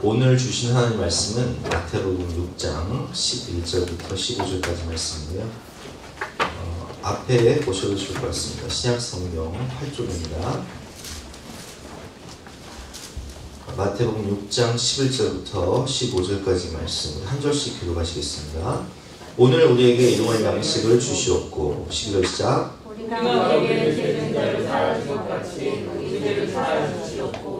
오늘 주신 하나님 말씀은 마태복음 6장 11절부터 15절까지 말씀인데요. 앞에 보셔도 좋을 것 같습니다. 신약성경 8쪽입니다. 마태복음 6장 11절부터 15절까지 말씀 한 절씩 교독하시겠습니다. 오늘 우리에게 일용할 양식을 주시옵고 11절 시작. 우리가 우리에게 죄진 자를 사하신 것 같이 우리 죄를 사하여 주시옵고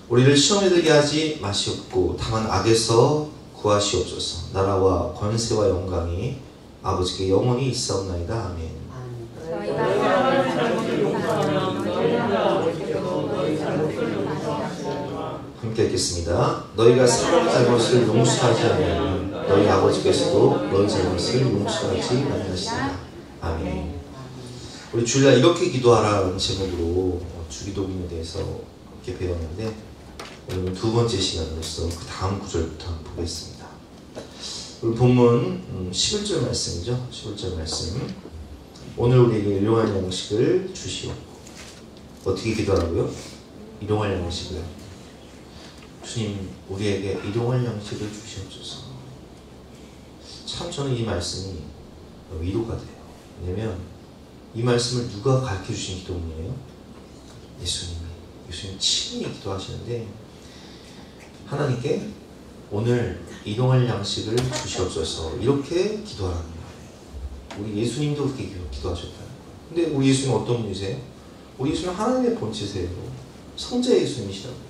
우리를 시험에 들게 하지 마시옵고 다만 악에서 구하시옵소서. 나라와 권세와 영광이 아버지께 영원히 있사옵나이다. 아멘. 함께 읽겠습니다. 너희가 사람의 잘못을 용서하지 않으면 너희 아버지께서도 너희 잘못을 용서하지 않으시리라. 아멘. 우리 주일날 이렇게 기도하라는 제목으로 주기도문에 대해서 이렇게 배웠는데 오늘 두 번째 시간으로서 그 다음 구절부터 한번 보겠습니다. 우리 본문 11절 말씀이죠. 11절 말씀. 오늘 우리에게 일용할 양식을 주시옵고. 어떻게 기도하라고요? 일용할 양식을. 주님, 우리에게 일용할 양식을 주시옵소서. 참 저는 이 말씀이 위로가 돼요. 왜냐면 이 말씀을 누가 가르쳐 주신 기도문이에요? 예수님이. 예수님 친히 기도하시는데 하나님께 오늘 일용할 양식을 주시옵소서 이렇게 기도하라는 거예요. 우리 예수님도 그렇게 기도하셨다는 거예요. 근데 우리 예수님은 어떤 분이세요? 우리 예수님은 하나님의 본체세요. 성자 예수님이시라고요.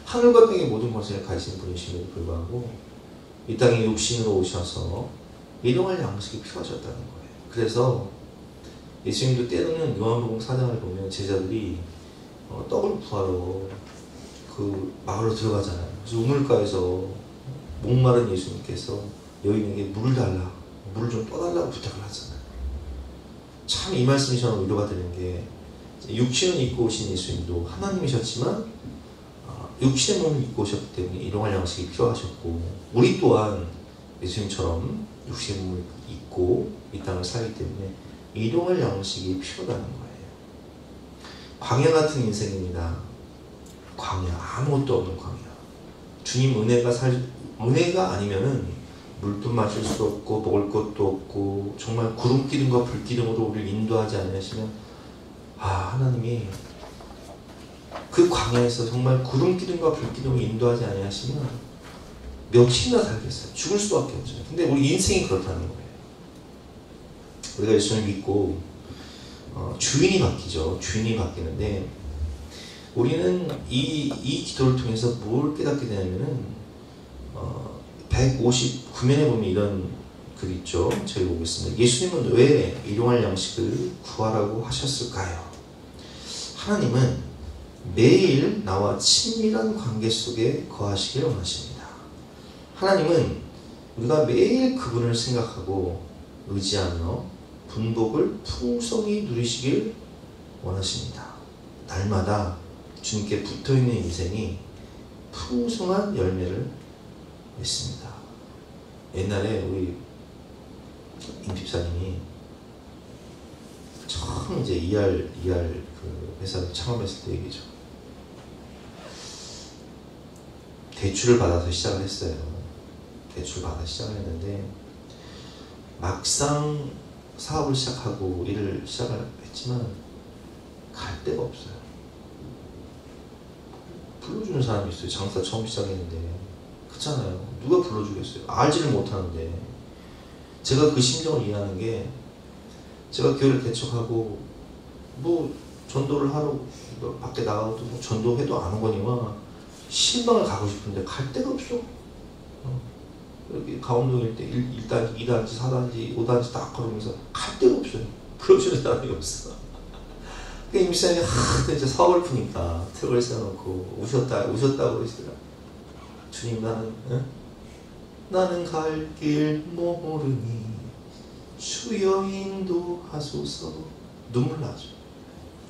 하늘과 땅의 모든 권세를 가지신 분이심에도 불구하고 이 땅에 육신으로 오셔서 일용할 양식이 필요하셨다는 거예요. 그래서 예수님도 때로는 요한복음 4장을 보면 제자들이 떡을 구하러 그 마을로 들어가잖아요. 그래서 우물가에서 목마른 예수님께서 여인에게 물을 달라, 물을 좀 떠달라고 부탁을 하잖아요. 참 이 말씀이 저는 위로가 되는 게 육신을 입고 오신 예수님도 하나님이셨지만 육신의 몸을 입고 오셨기 때문에 일용할 양식이 필요하셨고 우리 또한 예수님처럼 육신의 몸을 입고 이 땅을 살기 때문에 일용할 양식이 필요하다는 거예요. 광야 같은 인생입니다. 광야, 아무것도 없는 광야. 주님 은혜가 아니면은 물도 마실 수 없고 먹을 것도 없고 정말 구름기둥과 불기둥으로 우리를 인도하지 않으시면 하나님이 그 광야에서 정말 구름기둥과 불기둥을 인도하지 않으시면 며칠이나 살겠어요. 죽을 수밖에 없어요. 근데 우리 인생이 그렇다는 거예요. 우리가 예수님을 믿고 주인이 바뀌죠. 주인이 바뀌는데 우리는 이 기도를 통해서 뭘 깨닫게 되냐면은 159면에 보면 이런 글 있죠. 저희 보겠습니다. 예수님은 왜 일용할 양식을 구하라고 하셨을까요? 하나님은 매일 나와 친밀한 관계 속에 거하시길 원하십니다. 하나님은 우리가 매일 그분을 생각하고 의지하며 분복을 풍성히 누리시길 원하십니다. 날마다 주님께 붙어있는 인생이 풍성한 열매를 맺습니다. 옛날에 우리 임 집사님이 처음 이제 ER 그 회사를 창업했을 때 얘기죠. 대출을 받아서 시작을 했어요. 대출을 받아 시작을 했는데 막상 사업을 시작하고 일을 시작을 했지만 갈 데가 없어요. 불러주는 사람이 있어요. 장사 처음 시작했는데 그렇잖아요. 누가 불러주겠어요. 알지를 못하는데. 제가 그 심정을 이해하는 게 제가 교회를 개척하고 뭐 전도를 하러 밖에 나가도 뭐 전도해도 안 오거니와 신방을 가고 싶은데 갈 데가 없어. 여기 강원동일 때 1단지, 2단지, 4단지, 5단지 딱 걸으면서 갈 데가 없어요. 불러주는 사람이 없어. 그러니까 임시장이 이제 사업을 푸니까 트럭을 세워놓고 우셨다고 그러시더라고요. 주님 나는 갈 길 모르니 주여 인도하소서. 눈물 나죠.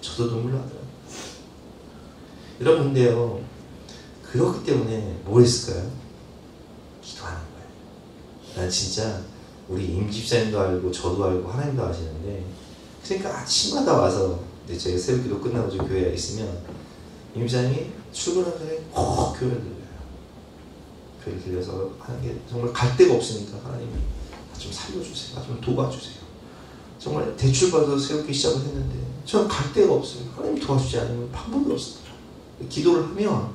저도 눈물 나더라고요. 여러분 근데요 그렇기 때문에 뭐 했을까요? 기도하는 거예요. 난 진짜 우리 임 집사님도 알고 저도 알고 하나님도 아시는데 그러니까 아침마다 와서 이제 저희 새벽기도 끝나고 교회에 있으면 임 집사님이 출근하기 전에 꼭 교회를 들려요. 교회를 들려서 하는 게 정말 갈 데가 없으니까 하나님이 좀 살려주세요. 좀 도와주세요. 정말 대출받아서 세우기 시작을 했는데 저는 갈 데가 없어요. 하나님 도와주지 않으면 방법이 없었더라. 기도를 하면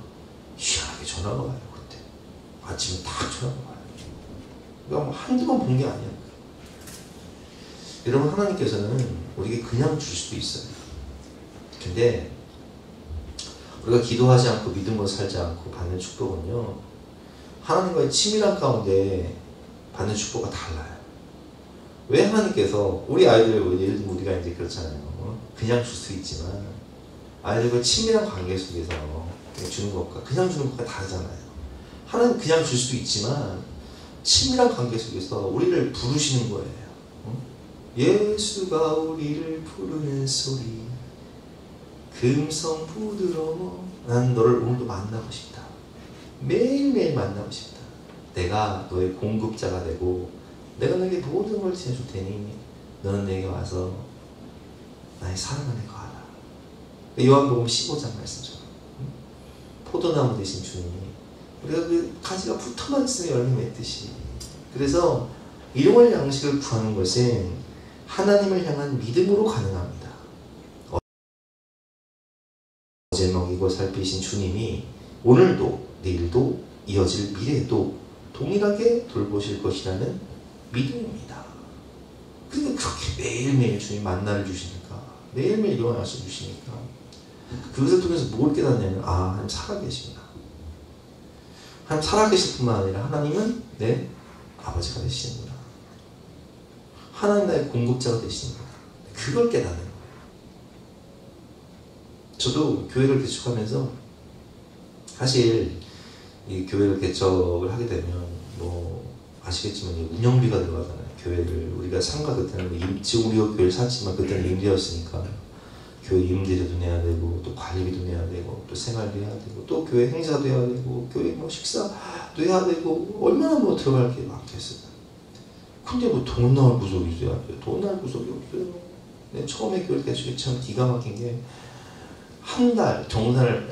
희한하게 전화가 와요. 그때 아침에 딱 전화가 와요. 그러니까 뭐 한두 번 본 게 아니야. 여러분, 하나님께서는 우리에게 그냥 줄 수도 있어요. 근데 우리가 기도하지 않고 믿음으로 살지 않고 받는 축복은요, 하나님과의 친밀한 가운데 받는 축복과 달라요. 왜 하나님께서 우리 아이들, 예를 들면 우리가 이제 그렇잖아요. 그냥 줄 수 있지만 아이들과 친밀한 관계 속에서 주는 것과 그냥 주는 것과 다르잖아요. 하나님 그냥 줄 수도 있지만 친밀한 관계 속에서 우리를 부르시는 거예요. 예수가 우리를 부르는 소리, 금성 부드러워. 난 너를 오늘도 만나고 싶다. 매일매일 만나고 싶다. 내가 너의 공급자가 되고 내가 너에게 모든 걸 지어줄 테니 너는 내게 와서 나의 사랑 안에 거하라. 요한복음 15장 말씀처럼 포도나무 되신 주님이 우리가 그 가지가 붙어만 있으면 열매 맺듯이, 그래서 일용할 양식을 구하는 것은 하나님을 향한 믿음으로 가능합니다. 어제 먹이고 살피신 주님이 오늘도 내일도 이어질 미래에도 동일하게 돌보실 것이라는 믿음입니다. 그러니까 그렇게 매일매일 주님 만나를 주시니까, 매일매일 일용할 양식을 주시니까 그것을 통해서 뭘 깨닫냐면, 아, 하나님 살아계십니다. 하나님 살아계실 뿐만 아니라 하나님은 내 아버지가 되시는구나. 하나님 나의 공급자가 되시는구나. 그걸 깨닫는 거예요. 저도 교회를 개척하면서 사실 이 교회를 개척을 하게 되면 뭐 아시겠지만 운영비가 들어가잖아요. 교회를 우리가 상가, 그때는 지금 우리가 교회를 샀지만 그때는 임대였으니까 교회 임대료도 내야 되고 또 관리비도 내야 되고 또 생활비 해야 되고 또 교회 행사도 해야 되고 교회 뭐 식사도 해야 되고 얼마나 뭐 들어갈 게 많겠어요. 근데 뭐 돈 나올 구석이 있어야 돼요. 돈 나올 구석이 없어요. 근데 처음에 교회 개척이 참 기가 막힌 게 한 달 정산을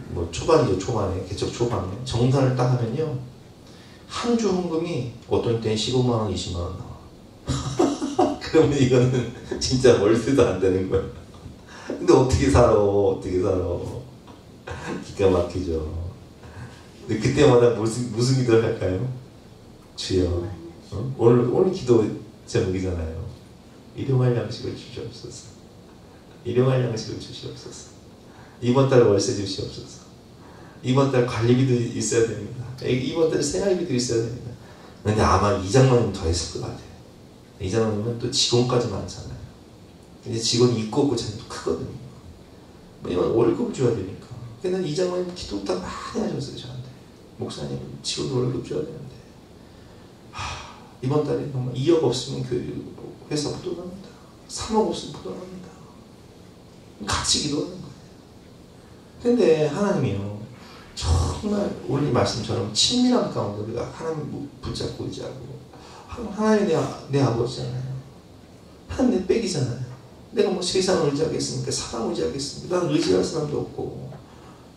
뭐 초반이죠. 초반에 개척 초반에 정산을 딱 하면요, 한 주 헌금이 어떤 때는 15만 원, 20만 원 나와. 그러면 이거는 진짜 월세도 안 되는 거야. 근데 어떻게 살아? 기가 막히죠. 근데 그때마다 무슨 기도를 할까요? 주여, 오늘 기도 제목이잖아요. 일용할 양식을 주시옵소서. 일용할 양식을 주시옵소서. 이번 달 월세 주시옵소서. 이번 달 관리비도 있어야 됩니다. 이번 달 생활비도 있어야 됩니다. 근데 아마 이장로님 더 했을 것 같아요. 이장로님은 또 직원까지 많잖아요. 이제 직원이 있고 없고 차이도 크거든요. 왜냐면 월급을 줘야 되니까. 근데 이장로님 기도 부탁 많이 하셨어요, 저한테. 목사님, 직원 월급 줘야 되는데. 이번 달에 정말 2억 없으면 회사 부도납니다. 3억 없으면 부도납니다. 같이 기도하는 거예요. 근데 하나님이요, 정말 오늘 말씀처럼 친밀한 가운데 우리가 하나님 붙잡고 의지하고, 하나님 내 아버지잖아요. 하나님 내 백이잖아요. 내가 뭐 세상을 의지하겠습니까? 사람 의지하겠습니까? 나는 의지할 사람도 없고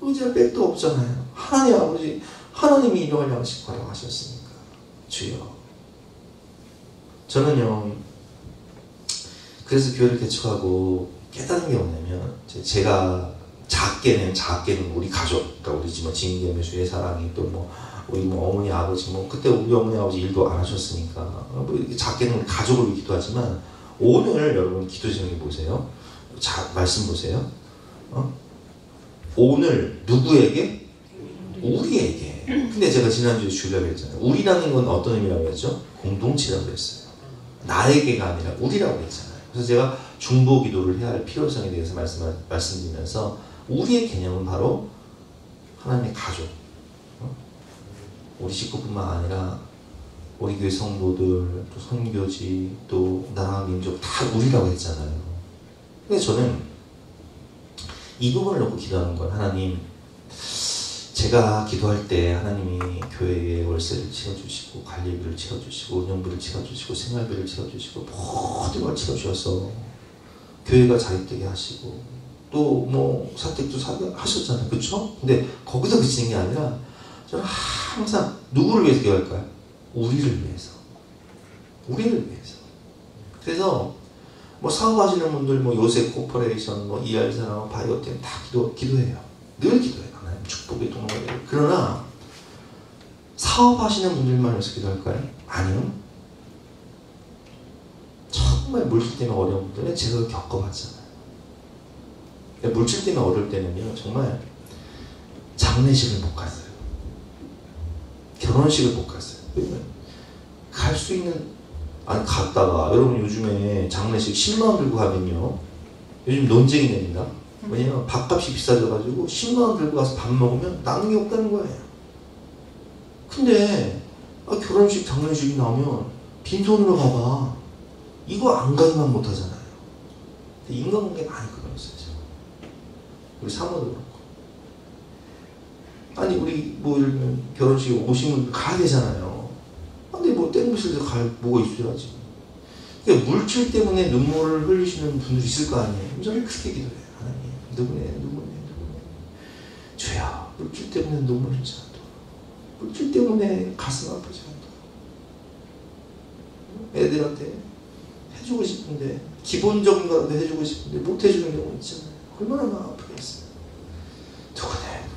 의지할 백도 없잖아요. 하나님 아버지, 하나님이 일용할 양식 허락하셨으니까 주여. 저는요, 그래서 교회를 개척하고 깨닫는 게 뭐냐면, 제가 작게는 우리 가족, 그러니까 우리 집은 진경의 주의 사랑이, 또 뭐 우리 뭐 어머니 아버지, 뭐 그때 우리 어머니 아버지 일도 안 하셨으니까 뭐 이렇게 작게는 우리 가족을 위해 기도하지만, 오늘 여러분 기도 제목이 보세요. 말씀 보세요. 오늘 누구에게? 우리에게. 근데 제가 지난주에 주려고 했잖아요. 우리라는 건 어떤 의미라고 했죠? 공동체라고 했어요. 나에게가 아니라 우리라고 했잖아요. 그래서 제가 중보 기도를 해야 할 필요성에 대해서 말씀드리면서, 우리의 개념은 바로 하나님의 가족, 우리 식구뿐만 아니라 우리 교회 성도들, 또 선교지, 또 나라 민족 다 우리라고 했잖아요. 근데 저는 이 부분을 놓고 기도하는 건, 하나님, 제가 기도할 때 하나님이 교회의 월세를 채워주시고 관리비를 채워주시고 운영비를 채워주시고 생활비를 채워주시고 모든 걸 채워주셔서 교회가 자립되게 하시고 또 뭐 사택도 하셨잖아요. 그쵸? 근데 거기서 그치는 게 아니라 저는 항상 누구를 위해서 기도할까요? 우리를 위해서. 우리를 위해서. 그래서 뭐 사업하시는 분들, 뭐 요셉 코퍼레이션, 뭐 ER사나 바이오템 다 기도해요. 늘 기도해요. 하나님 축복의 통로가 되고. 그러나 사업하시는 분들만 위해서 기도할까요? 아니요. 정말 물질 때문에 어려운 분들은 제가 겪어봤잖아요. 물질 때문에 어려울 때는요, 정말 장례식을 못 갔어요. 결혼식을 못 갔어요. 왜냐면 갈 수 있는, 아니 갔다가 여러분 요즘에 장례식 10만원 들고 가면요, 요즘 논쟁이 됩니다. 왜냐면 밥값이 비싸져가지고 10만원 들고 가서 밥 먹으면 남는 게 없다는 거예요. 근데 결혼식 장례식이 나오면 빈손으로 가봐, 이거 안 가기만 못하잖아요. 인간관계 많이 끊어졌어요. 우리 사모도 그렇고. 아니 우리 뭐 예를 들면 결혼식에 오신 분들 가야 되잖아요. 근데 뭐 땡부실때 갈 뭐가 있어야지. 그러니까 물질 때문에 눈물을 흘리시는 분들이 있을 거 아니에요. 저는 그렇게 기도해요. 하나님 누구네 주야, 물질 때문에 눈물 흘리지 않도록, 물질 때문에 가슴 아프지 않도록. 애들한테 해주고 싶은데, 기본적인 거라도 해주고 싶은데 못 해주는 경우 있잖아요. 얼마나 마음 아프겠어요.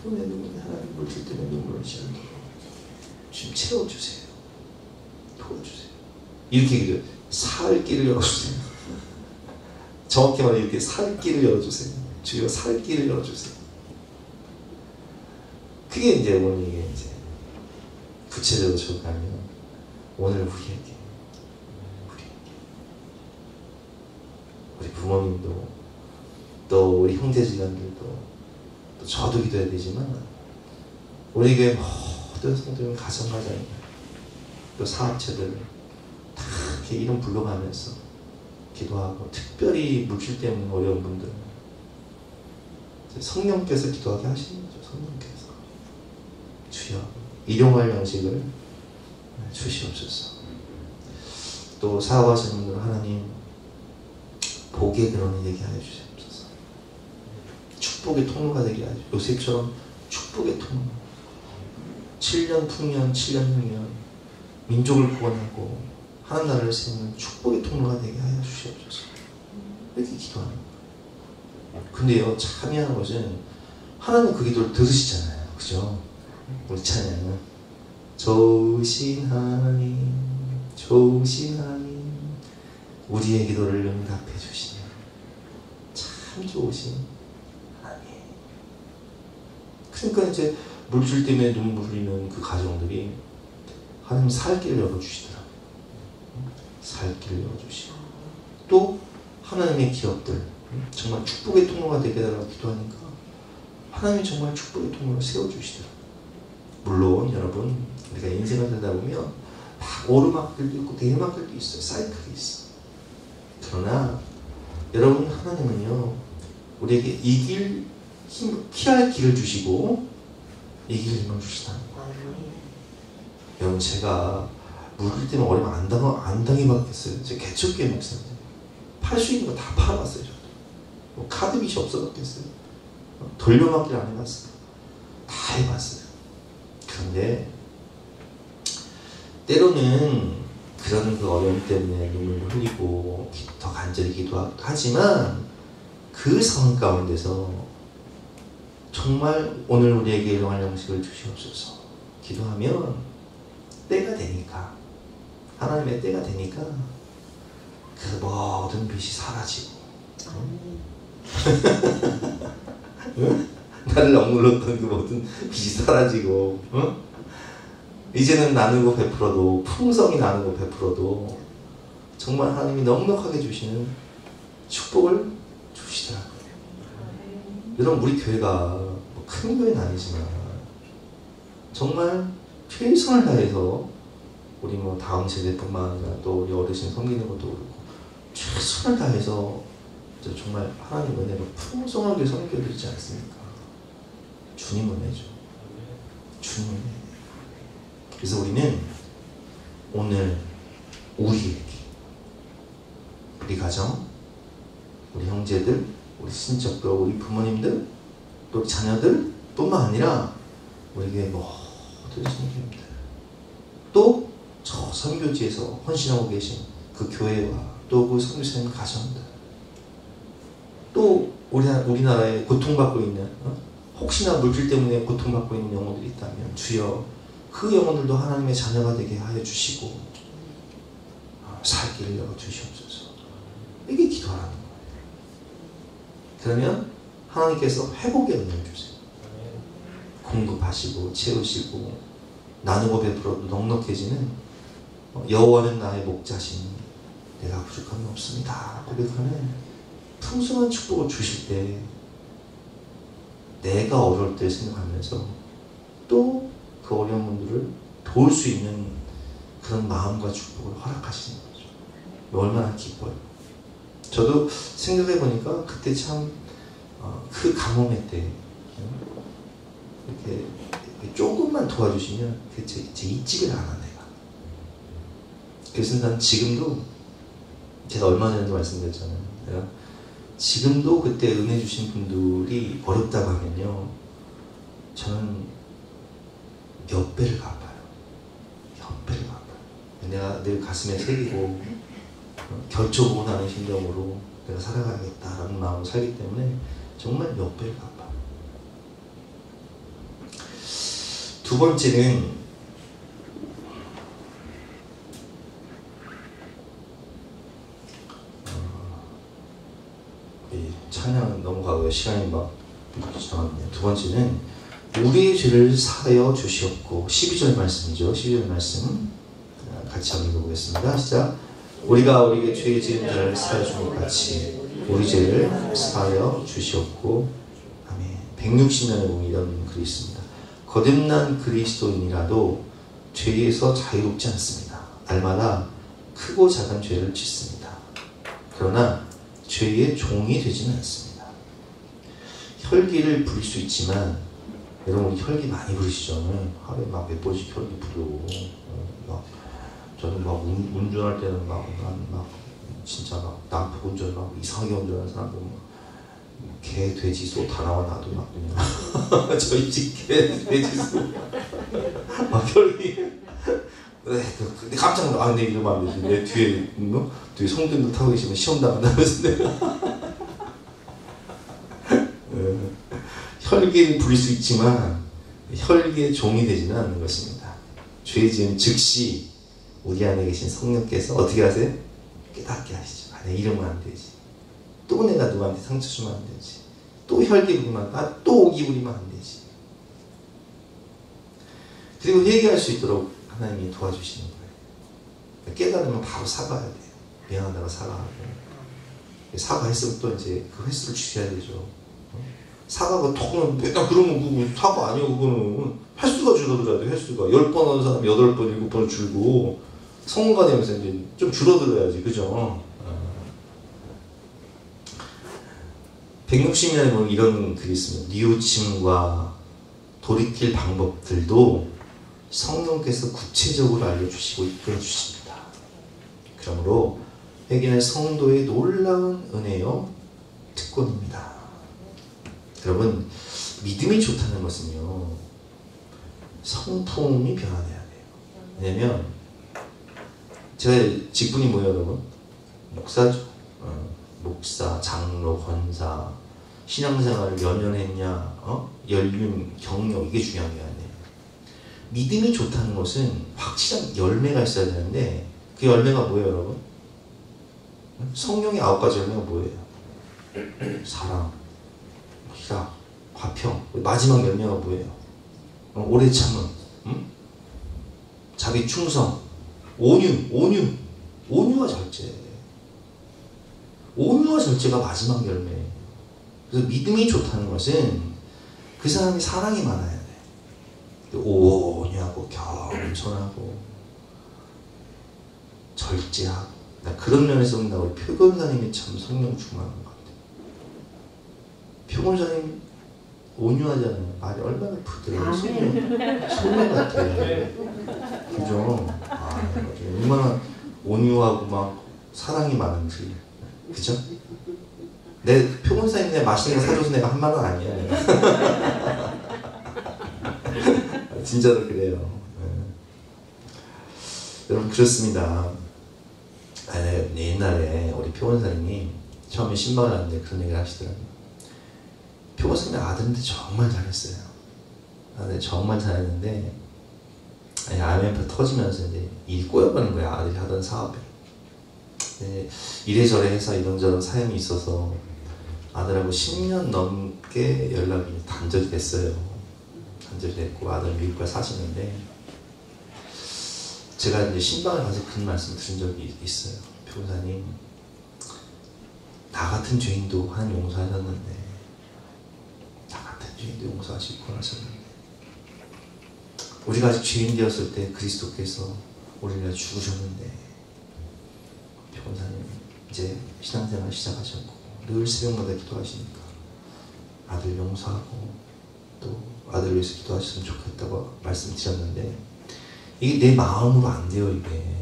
누구네 하나님 물질 때문에 눈물을 흘리지 않도록 좀 채워주세요. 도와주세요. 이렇게 기도해요. 살 길을 열어주세요. 정확히 말하면 이렇게 살 길을 열어주세요. 주여 살 길을 열어주세요. 그게 이제 오늘 이게 이제 구체적으로 적용하면 오늘 우리 부모님도 또 우리 형제지간들도 또 저도 기도해야 되지만 우리 교회 모든 성도님 가정가장 또 사업체들 다 이렇게 이름 불러가면서 기도하고, 특별히 물질 때문에 어려운 분들 성령께서 기도하게 하시는 거죠. 성령께서 주여 일용할 양식을 주시옵소서. 또 사업하시는 분들 하나님 복의 근원을 얘기하여 주시옵소서. 축복의 통로가 되게 하죠. 요셉처럼 축복의 통로. 7년 풍년, 7년 흥년, 민족을 구원하고 하나님 나라를 세우는 축복의 통로가 되게 하여 주시옵소서. 이렇게 기도하는 거예요. 근데요, 참 미안한 것은 하나님 그 기도를 들으시잖아요. 그죠? 우리 찬양은 좋으신 하나님, 좋으신 하나님, 우리의 기도를 응답해 주시며 참 좋으신 하나님. 그러니까 이제 물질 때문에 눈물 흘리는 그 가정들이 하나님 살 길을 열어주시더라고요. 살 길을 열어주시고, 또 하나님의 기업들 정말 축복의 통로가 되게 해달라고 기도하니까 하나님이 정말 축복의 통로를 세워주시더라고요. 물론 여러분, 우리가 인생을 살다 보면 막 오르막들도 있고 내리막들도 있어요. 사이클이 있어. 그러나 여러분, 하나님은요 우리에게 이길 힘, 피할 길을 주시고 이길 힘을 주시다는 거예요. 여러분, 제가 물질 때문에 어려움 안 당해봤겠어요. 제가 개척교회 목사인데 팔 수 있는 거 다 팔아봤어요. 저도. 뭐 카드빚이 없어봤겠어요. 돌려막기를 안 해봤어요. 다 해봤어요. 그런데 때로는 그런 그 어려움 때문에 눈물을 흘리고 더 간절히 기도하지만 그 상황 가운데서 정말 오늘 우리에게 일용할 양식을 주시옵소서 기도하면 때가 되니까, 하나님의 때가 되니까 그 모든 빚이 사라지고 응? 나를 억눌렀던 그 모든 빚이 사라지고, 응? 이제는 나누고 베풀어도, 풍성히 나누고 베풀어도 정말 하나님이 넉넉하게 주시는 축복을 주시더라고요. 여러분, 우리 교회가 큰 교회는 아니지만 정말 최선을 다해서 우리 다음 세대뿐만 아니라 또 우리 어르신 섬기는 것도 그렇고 최선을 다해서 정말 하나님 은혜로 풍성하게 섬겨드리지 않습니까? 주님 은혜죠. 주님 은혜. 그래서 우리는 오늘 우리에게, 우리 가정, 우리 형제들, 우리 친척들, 우리 부모님들, 또 자녀들 뿐만 아니라 우리에게 모든 거둬지는 교회입니다. 또 저 선교지에서 헌신하고 계신 그 교회와 또 그 선교사님 가정들, 또 우리나라에 고통받고 있는 혹시나 물질 때문에 고통받고 있는 영혼들이 있다면 주여 그 영혼들도 하나님의 자녀가 되게 하여 주시고 살 길을 열어주시옵소서. 이게 기도하라는 거예요. 그러면 하나님께서 회복의 은혜를 주세요. 공급하시고 채우시고 나누고 베풀어도 넉넉해지는 여호와는 나의 목자시니 내가 부족함이 없습니다 고백하는 풍성한 축복을 주실 때 내가 어려울 때 생각하면서 또 그 어려운 분들을 도울 수 있는 그런 마음과 축복을 허락하시는 거죠. 얼마나 기뻐요. 저도 생각해 보니까 그때 참 그 가뭄의 때 이렇게 조금만 도와주시면 제 잊지를 않아 내가. 그래서 난 지금도 제가 얼마 전에도 말씀드렸잖아요. 내가 지금도 그때 은혜 주신 분들이 어렵다고 하면요, 저는 몇 배를 갚아요. 몇 배를 갚아요. 내가 늘 가슴에 새기고 결초보고 나는 심정으로 내가 살아가야겠다라는 마음으로 살기 때문에 정말 몇 배를 갚아요. 두 번째는 찬양 넘어가고요. 시간이 막 지나갔네요. 두 번째는 우리의 죄를 사하여 주시옵고 12절 말씀이죠. 12절 말씀 같이 한번 읽어보겠습니다. 시작. 우리가 우리에게 죄 지은 자를 사하여 준 것 같이 우리 죄를 사하여 주시옵고 아멘. 160년에 보면 이런 글이 있습니다. 거듭난 그리스도인이라도 죄에서 자유롭지 않습니다. 날마다 크고 작은 죄를 짓습니다. 그러나 죄의 종이 되지는 않습니다. 혈기를 부릴 수 있지만 여러분 우리 혈기 많이 부리시죠? 하루에 막 몇 번씩 혈기 부르고 저는 막 운전할 때는 막 진짜 막 난폭 운전 막 이상하게 운전하는 사람들 개, 돼지, 소 다 나와 나도 막 그냥 저희 집 개, 돼지, 소 막 혈기 근데 깜짝 놀라. 내 이러면 안 되지. 내 뒤에 뒤에 성등도 타고 계시면 시험 당한다면서 내가 혈기를 부릴 수 있지만 혈기의 종이 되지는 않는 것입니다. 죄 지은 즉시 우리 안에 계신 성령께서 어떻게 하세요? 깨닫게 하시죠. 내 이러면 안 되지. 또 내가 누구한테 상처 주면 안 되지. 또 혈기 부리면 또 오기 부리면 안 되지. 그리고 회개할 수 있도록 하나님이 도와주시는 거예요. 깨달으면 바로 사과해야 돼요. 미안하다고 사과하고. 사과했으면 또 이제 그 횟수를 줄여야 되죠. 사과가 톡은 맨날 그러면 그거 사과 아니에요. 그거는 횟수가 줄어들어야 돼. 횟수가 10번 하는 사람 8번, 7번 줄고 성관하면서 이제 좀 줄어들어야지. 그죠? 160년에 보면 이런 글이 있습니다. 뉘우침과 돌이킬 방법들도 성령께서 구체적으로 알려주시고 이끌어 주십니다. 그러므로 회개는 성도의 놀라운 은혜요 특권입니다. 여러분 믿음이 좋다는 것은요 성품이 변화돼야 돼요. 왜냐면 제 직분이 뭐예요 여러분? 목사죠. 목사, 장로, 권사 신앙생활을 몇 년 했냐 연륜, 경력 이게 중요한 게 아니에요. 믿음이 좋다는 것은 확실한 열매가 있어야 되는데 그 열매가 뭐예요 여러분? 성령의 9가지 열매가 뭐예요? 사랑, 희락, 화평. 마지막 열매가 뭐예요? 오래 참음, 자비 충성, 온유와 절제. 온유와 절제가 마지막 열매예요. 그래서 믿음이 좋다는 것은 그 사람이 사랑이 많아야 돼. 온유하고 겸손하고 절제하고. 그런 면에서 본다 우리 표권사님이 참 성령 충만한 것 같아요. 표권사님 온유하잖아요. 말이 얼마나 부드러워요. 소매 같아요. 그죠? 얼마나 온유하고 막 사랑이 많은지. 그죠? 내 표본사님 내 맛있는 거 사줘서 내가 한 말은 아니야. 진짜로 그래요. 여러분 그렇습니다. 옛날에 우리 표본사님이 처음에 신방을 하는데 그런 얘기를 하시더라고요. 표본사님의 아들한테 정말 잘했어요. 아들 정말 잘했는데 IMF 터지면서 이제 일이 꼬여버린 거야. 아들이 하던 사업에. 이래저래 해서 이런저런 사연이 있어서 아들하고 10년 넘게 연락이 단절이 됐어요. 단절이 됐고 아들 미국에 사시는데 제가 이제 신방에 가서 그런 말씀을 드린 적이 있어요. 변호사님, 나 같은 죄인도 하나님 용서하셨는데, 나 같은 죄인도 용서하시고 구원하셨는데, 우리가 아직 죄인 되었을 때 그리스도께서 우리를 위해 죽으셨는데, 변호사님 이제 신앙생활 시작하셨고 늘 새벽마다 기도하시니까 아들 용서하고 또 아들 위해서 기도하셨으면 좋겠다고 말씀드렸는데, 이게 내 마음으로 안 돼요. 이게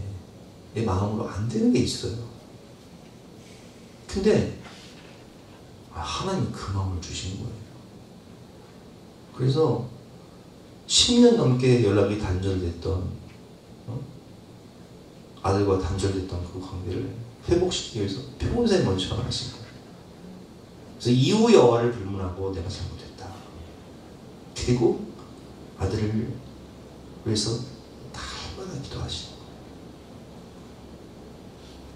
내 마음으로 안 되는 게 있어요. 근데 하나님 그 마음을 주신 거예요. 그래서 10년 넘게 연락이 단절됐던 아들과 단절됐던 그 관계를 회복시키기 위해서 평생 먼저 전화하신 거예요. 그래서 이후 여호와를 불문하고 내가 잘못했다. 그리고 아들을 위해서 날마다 기도하시는 거예요.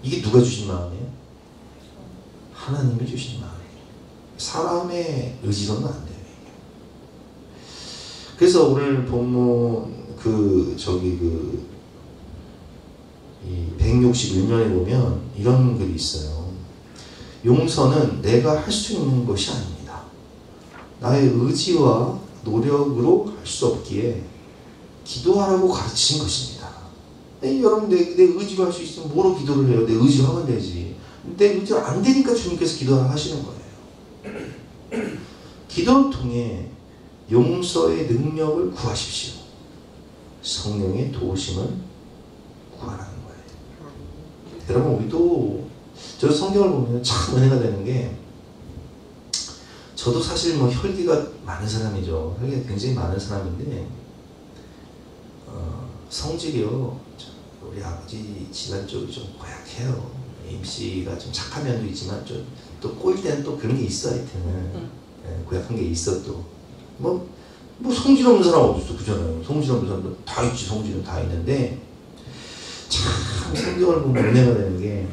이게 누가 주신 마음이에요? 하나님이 주신 마음이에요. 사람의 의지로는 안 돼요. 그래서 오늘 본문 이 161면에 보면 이런 글이 있어요. 용서는 내가 할 수 있는 것이 아닙니다. 나의 의지와 노력으로 할 수 없기에 기도하라고 가르치신 것입니다. 여러분 내 의지로 할 수 있으면 뭐로 기도를 해요? 내 의지로 하면 되지. 내 의지로 안 되니까 주님께서 기도를 하시는 거예요. 기도를 통해 용서의 능력을 구하십시오. 성령의 도우심을 구하라는 거예요. 여러분 우리도 저 성경을 보면 참 은혜가 되는 게, 저도 사실 혈기가 많은 사람이죠. 혈기가 굉장히 많은 사람인데 성질이요, 우리 아버지 집안 쪽이 좀 고약해요. 임씨가 좀 착한 면도 있지만 좀 또 꼬일 때는 또 그런 게 있어. 하여튼 고약한 게 있어. 또 뭐 성질 없는 사람 어딨어, 그잖아요. 성질 없는 사람도 다 있지. 성질은 다 있는데 참 성경을 보면 은혜가 되는 게,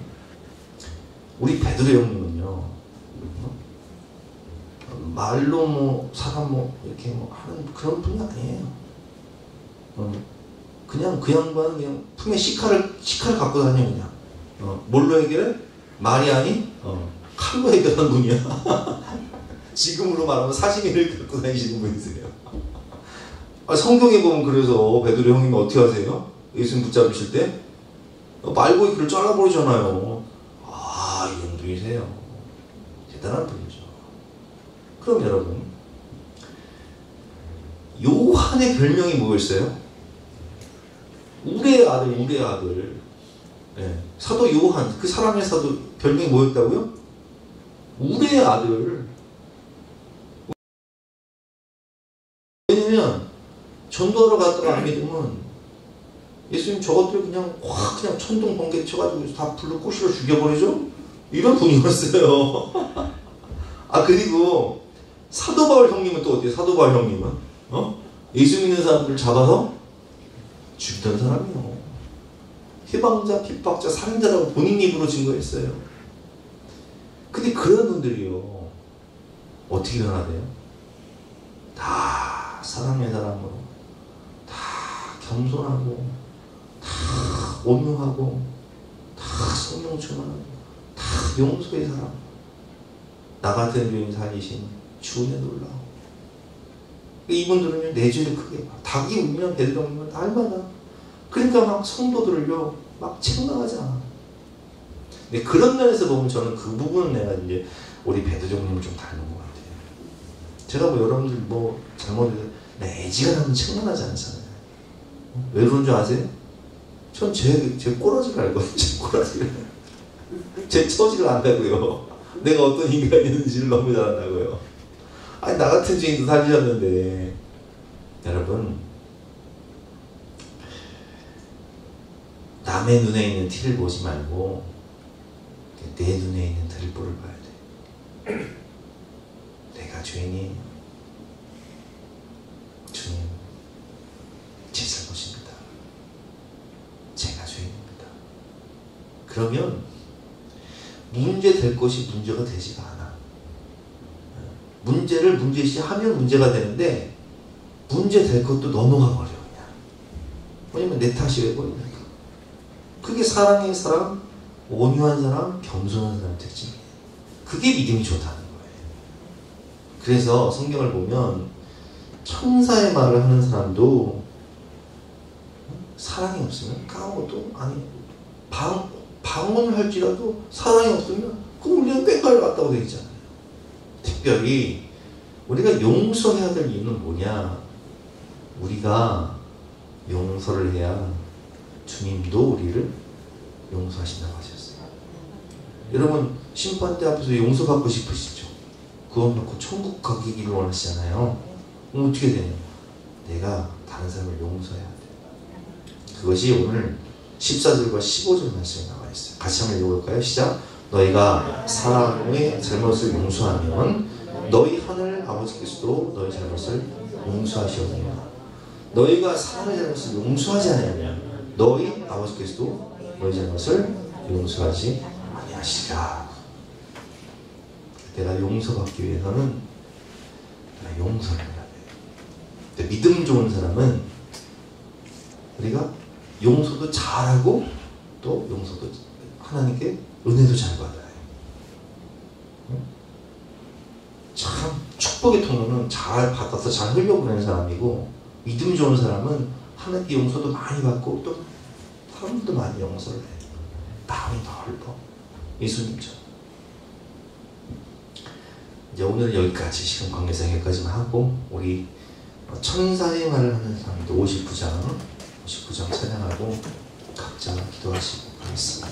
우리 베드로 형님은요, 말로 사람 이렇게 하는 그런 분이 아니에요. 그냥 그 양반은 그냥 품에 시카를 갖고 다녀. 그냥 뭘로 해결해? 말이 아닌 칼로 해결하는 분이야. 지금으로 말하면 사시미를 갖고 다니시는 분이세요. 성경에 보면 그래서 베드로 형님이 어떻게 하세요? 예수님 붙잡으실 때 말고의 글을 잘라버리잖아요. 이런 분이세요. 대단한 분이죠. 그럼 여러분, 요한의 별명이 뭐였어요? 우리의 아들. 네. 사도 요한, 그 사람의 사도 별명이 뭐였다고요? 우리의 아들. 왜냐면 전도하러 갔다가 안 믿으면 예수님 저것들 그냥 천둥 번개 쳐가지고 다 불로 꼬시러 죽여버리죠? 이런 분이었어요. 그리고 사도 바울 형님은 또 어때요? 사도 바울 형님은 예수 믿는 사람들을 잡아서 죽이던 사람이요. 해방자, 핍박자, 살인자라고 본인 입으로 증거했어요. 근데 그런 분들이요, 어떻게 변화돼요? 다 사랑의 사람으로, 다 겸손하고, 다 온유하고, 다 성령 충만하고, 다 용서의 사람. 나 같은 죄인 살리신 주은혜 놀라워. 이분들은요, 내 죄를 크게 봐. 닭이 울면 베드로 울면 날마다. 그러니까 막 성도들을요, 막 책망하잖아. 근데 그런 면에서 보면 저는 그 부분은 내가 이제 우리 베드로님을 좀 닮은 것 같아요. 제가 여러분들 잘못해서 내 애지간하면 책망하지 않잖아요. 왜 그런 줄 아세요? 전 제 꼬라지를 알거든요. 제 꼬라지를. 제 처지를 안다고요. 내가 어떤 인간이었는지를 너무 잘 안다고요. 나 같은 죄인도 살리셨는데, 여러분, 남의 눈에 있는 티를 보지 말고 내 눈에 있는 들보를 봐야 돼. 내가 죄인이에요. 주님, 제 잘못입니다. 제가 죄인입니다. 그러면 문제 될 것이 문제가 되지가 않아. 문제를 문제시하면 문제가 되는데 문제 될 것도 넘어가 버려 그냥. 왜냐면 내 탓이 왜 보이니까. 그게 사랑의 사람, 온유한 사람, 겸손한 사람 특징이에요. 그게 믿음이 좋다는 거예요. 그래서 성경을 보면 천사의 말을 하는 사람도 사랑이 없으면 까먹어도 아니 방언을 할지라도 사랑이 없으면 그 우리는 뺑가를 갔다고 되어 있잖아요. 특별히 우리가 용서해야 될 이유는 뭐냐? 우리가 용서를 해야 주님도 우리를 용서하신다고 하셨어요. 여러분 심판대 앞에서 용서받고 싶으시죠? 구원 받고 천국 가기를 원하시잖아요. 그럼 어떻게 되냐? 내가 다른 사람을 용서해야 돼. 그것이 오늘 14절과 15절 말씀에 나와 있어요. 같이 한번 읽어볼까요? 시작. 너희가 사람의 잘못을 용서하면 너희 하늘 아버지께서도 너희 잘못을 용서하시오니와. 너희가 사람의 잘못을 용서하지 않으면 너희 아버지께서도 너희 잘못을 용서하지 아니하시리라. 내가 용서받기 위해서는 내가 용서를 해야 돼. 믿음 좋은 사람은 우리가 용서도 잘하고 또 용서도 하나님께 은혜도 잘 받아요. 참 축복의 통로는 잘 받아서 잘 흘려보내는 사람이고, 믿음 좋은 사람은 하나님께 용서도 많이 받고 또 사람도 많이 용서를 해. 마음이 넓어. 예수님처럼. 이제 오늘 여기까지 시간 관계상 여기까지만 하고, 우리 천사의 말을 하는 사람도 59장 찬양하고 각자 기도하시고 하겠습니다.